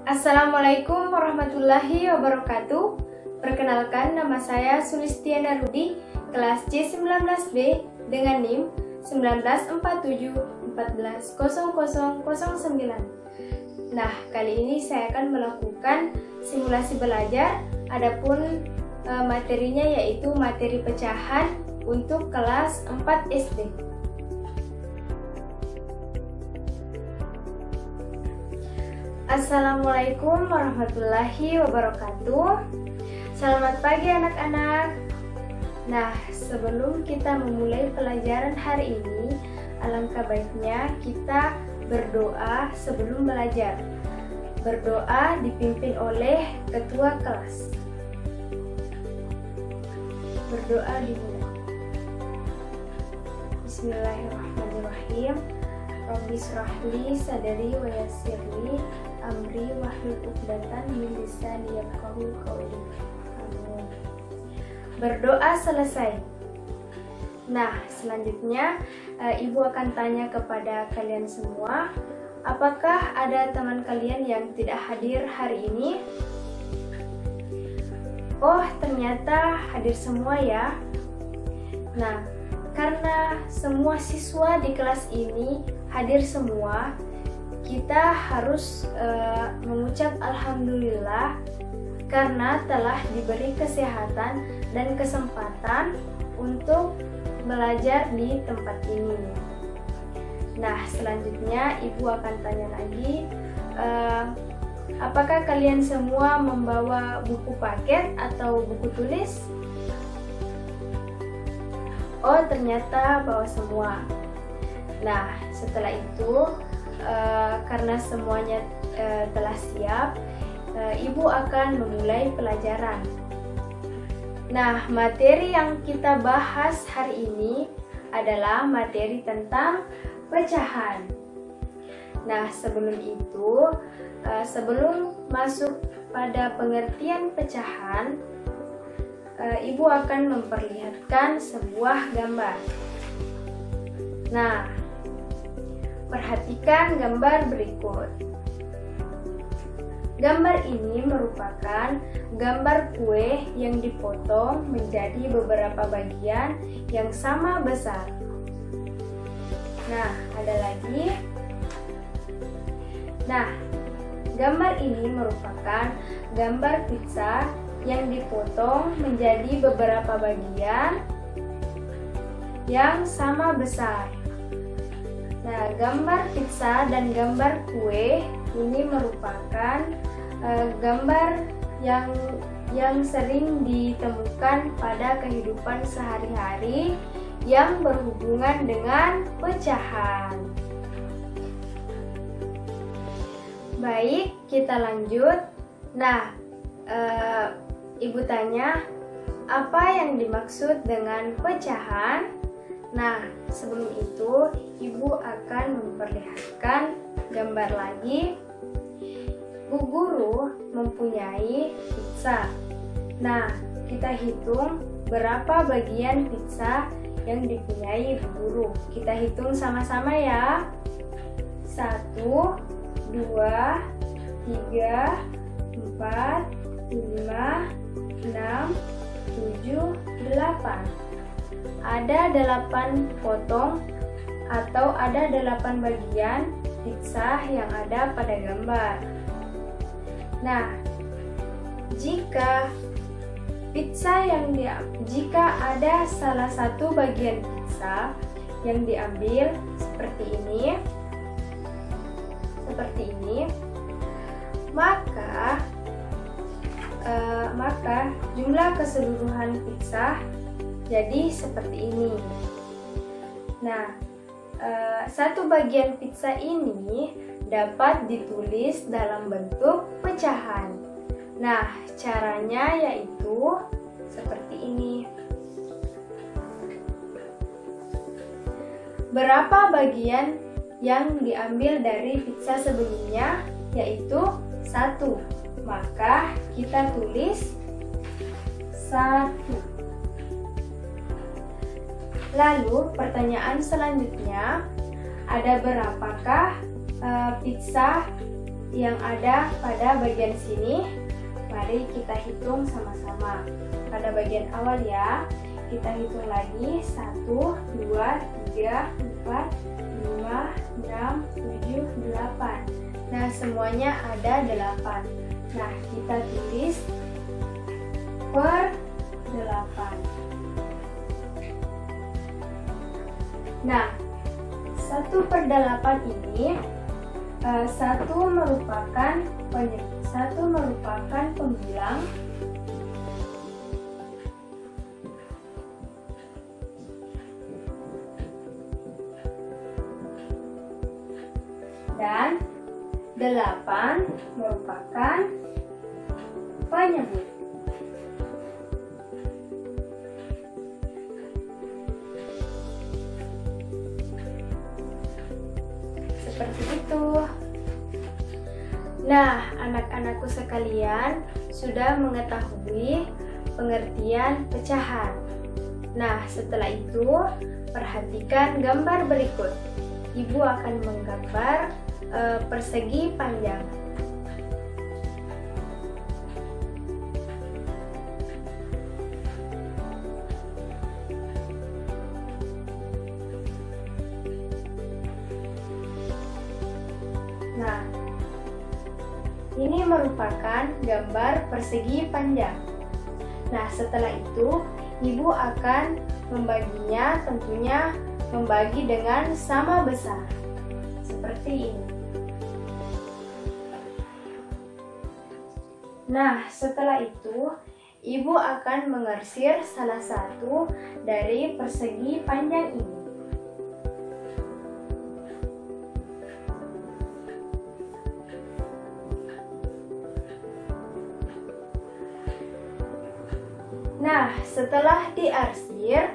Assalamualaikum warahmatullahi wabarakatuh. Perkenalkan, nama saya Sulistiana Rudi, kelas C19B dengan NIM 1947140009. Nah, kali ini saya akan melakukan simulasi belajar. Adapun materinya yaitu materi pecahan untuk kelas 4 SD. Assalamualaikum warahmatullahi wabarakatuh. Selamat pagi anak-anak. Nah, sebelum kita memulai pelajaran hari ini, alangkah baiknya kita berdoa sebelum belajar. Berdoa dipimpin oleh ketua kelas. Berdoa dimulai. Bismillahirrahmanirrahim. Rabbi shrahli sadri wa yassirli amri wahlul 'uqdatam min lisani yafqahu qawli. Amin. Berdoa selesai. Nah, selanjutnya Ibu akan tanya kepada kalian semua, apakah ada teman kalian yang tidak hadir hari ini? Oh, ternyata hadir semua ya. Nah, karena semua siswa di kelas ini hadir semua, kita harus mengucap alhamdulillah karena telah diberi kesehatan dan kesempatan untuk belajar di tempat ini. Nah, selanjutnya Ibu akan tanya lagi, apakah kalian semua membawa buku paket atau buku tulis? Oh, ternyata bawa semua. Nah, setelah itu karena semuanya telah siap, Ibu akan memulai pelajaran. Nah, materi yang kita bahas hari ini adalah materi tentang pecahan. Nah, sebelum itu, sebelum masuk pada pengertian pecahan, Ibu akan memperlihatkan sebuah gambar. Nah, perhatikan gambar berikut. Gambar ini merupakan gambar kue yang dipotong menjadi beberapa bagian yang sama besar. Nah, ada lagi. Nah, gambar ini merupakan gambar pizza yang dipotong menjadi beberapa bagian yang sama besar. Nah, gambar pizza dan gambar kue ini merupakan gambar yang sering ditemukan pada kehidupan sehari-hari yang berhubungan dengan pecahan. Baik, kita lanjut. Nah, Ibu tanya, apa yang dimaksud dengan pecahan? Nah, sebelum itu Ibu akan memperlihatkan gambar lagi. Bu Guru mempunyai pizza. Nah, kita hitung berapa bagian pizza yang dipunyai Bu Guru. Kita hitung sama-sama ya. 1, 2, 3, 4, 5, 6, 7, 8. Ada 8 potong atau ada 8 bagian pizza yang ada pada gambar. Nah, jika ada salah satu bagian pizza yang diambil seperti ini, maka jumlah keseluruhan pizza jadi seperti ini. Nah, satu bagian pizza ini dapat ditulis dalam bentuk pecahan. Nah, caranya yaitu seperti ini. Berapa bagian yang diambil dari pizza sebelumnya? Yaitu 1. Maka kita tulis 1. Lalu pertanyaan selanjutnya, ada berapakah pizza yang ada pada bagian sini. Mari kita hitung sama-sama. Pada bagian awal ya, kita hitung lagi 1, 2, 3, 4, 5, 6, 7, 8. Nah, semuanya ada 8. Nah, kita tulis per 8. Nah, 1/8 ini satu merupakan pembilang dan 8 merupakan penyebut. Seperti itu. Nah, anak-anakku sekalian sudah mengetahui pengertian pecahan. Nah, setelah itu perhatikan gambar berikut. Ibu akan menggambar persegi panjang. Nah, ini merupakan gambar persegi panjang. Nah, setelah itu ibu akan membaginya, tentunya membagi dengan sama besar. Seperti ini. Nah, setelah itu ibu akan mengarsir salah satu dari persegi panjang ini. Nah, setelah diarsir,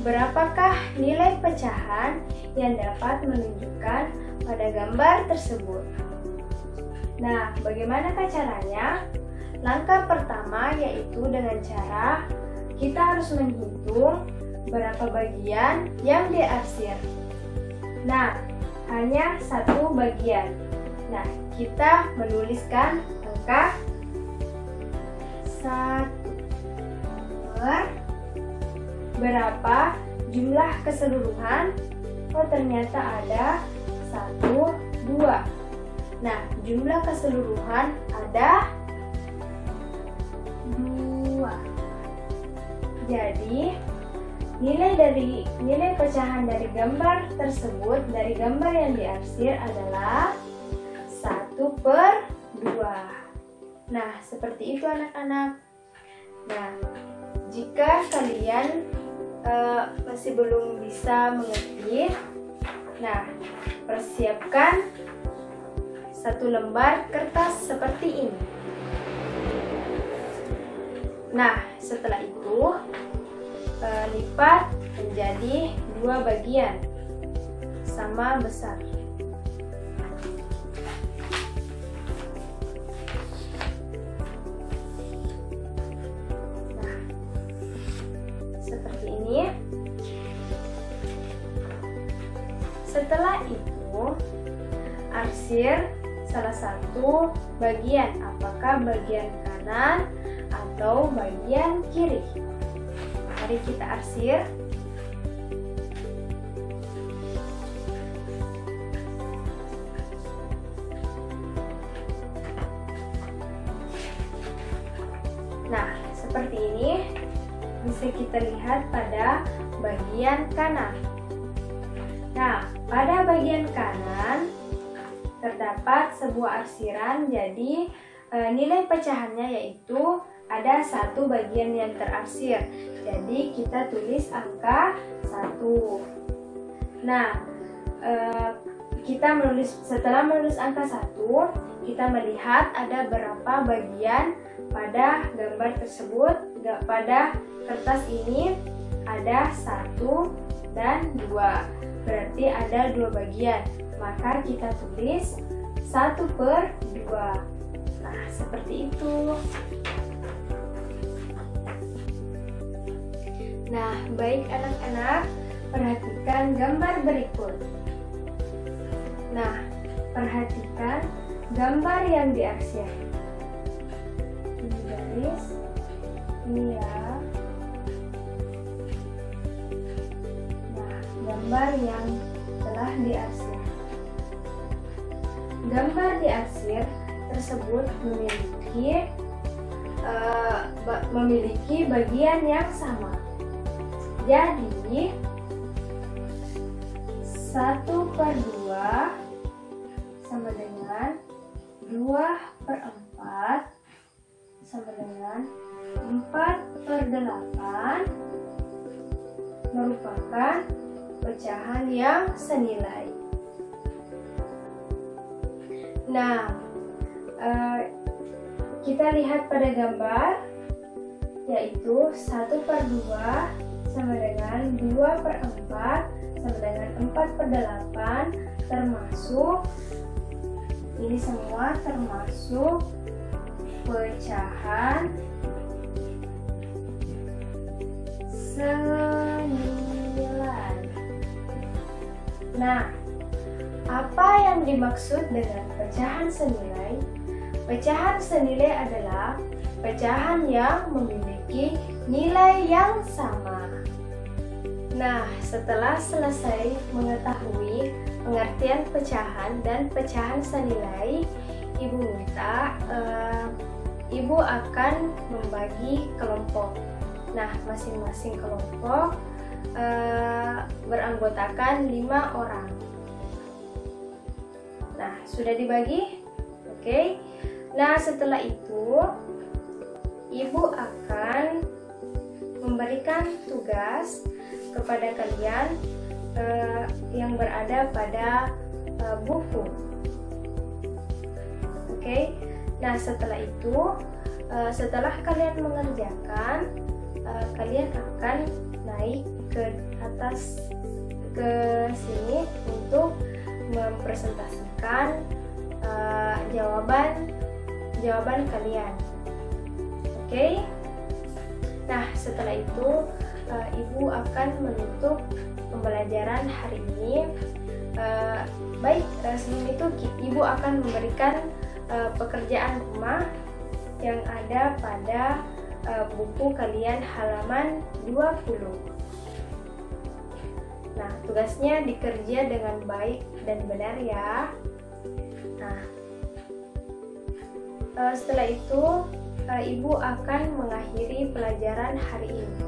berapakah nilai pecahan yang dapat menunjukkan pada gambar tersebut? Nah, bagaimanakah caranya? Langkah pertama yaitu dengan cara kita harus menghitung berapa bagian yang diarsir. Nah, hanya satu bagian. Nah, kita menuliskan angka 1. Berapa jumlah keseluruhan? Oh, ternyata ada 1, 2. Nah, jumlah keseluruhan ada 2. Jadi, nilai pecahan dari gambar tersebut, dari gambar yang diarsir adalah 1/2. Nah, seperti itu anak-anak. Nah, jika kalian masih belum bisa mengerti, nah, persiapkan satu lembar kertas seperti ini. Nah, setelah itu lipat menjadi 2 bagian sama besar. Seperti ini. Setelah itu, arsir salah satu bagian, apakah bagian kanan atau bagian kiri. Mari kita arsir. Nah, seperti ini. Bisa kita lihat pada bagian kanan. Nah, pada bagian kanan terdapat sebuah arsiran, jadi nilai pecahannya yaitu ada 1 bagian yang terarsir. Jadi kita tulis angka 1. Nah, setelah menulis angka 1, kita melihat ada berapa bagian pada gambar tersebut. Pada kertas ini ada 1 dan 2, berarti ada 2 bagian. Maka kita tulis 1/2. Nah, seperti itu. Nah, baik anak-anak, perhatikan gambar berikut. Nah, perhatikan gambar yang diarsir. Ini garis, ini ya. Nah, gambar yang telah diarsir. Gambar diarsir tersebut memiliki bagian yang sama. Jadi 1/2 sama dengan 2/4 sama dengan 4/8 merupakan pecahan yang senilai. Nah, kita lihat pada gambar, yaitu 1/2 sama dengan 2/4 sama dengan 4/8, termasuk ini semua termasuk pecahan senilai. Nah, apa yang dimaksud dengan pecahan senilai? Pecahan senilai adalah pecahan yang memiliki nilai yang sama. Nah, setelah selesai mengetahui pengertian pecahan dan pecahan senilai, Ibu minta Ibu akan membagi kelompok. Nah, masing-masing kelompok beranggotakan 5 orang. Nah, sudah dibagi? Oke. Nah, setelah itu Ibu akan memberikan tugas kepada kalian yang berada pada buku. Oke. Nah, setelah itu setelah kalian mengerjakan, kalian akan naik ke atas ke sini untuk mempresentasikan jawaban kalian. Oke. Nah, setelah itu Ibu akan menutup pembelajaran hari ini. Sebelum itu Ibu akan memberikan pekerjaan rumah yang ada pada buku kalian halaman 20. Nah, tugasnya dikerja dengan baik dan benar ya. Nah, setelah itu Ibu akan mengakhiri pelajaran hari ini.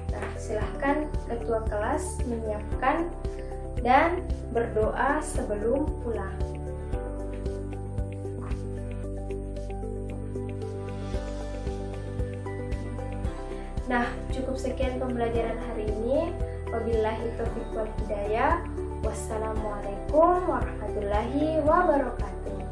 Nah, silahkan ketua kelas menyiapkan dan berdoa sebelum pulang. Nah, cukup sekian pembelajaran hari ini. Wabillahi taufiq wal hidayah. Wassalamualaikum warahmatullahi wabarakatuh.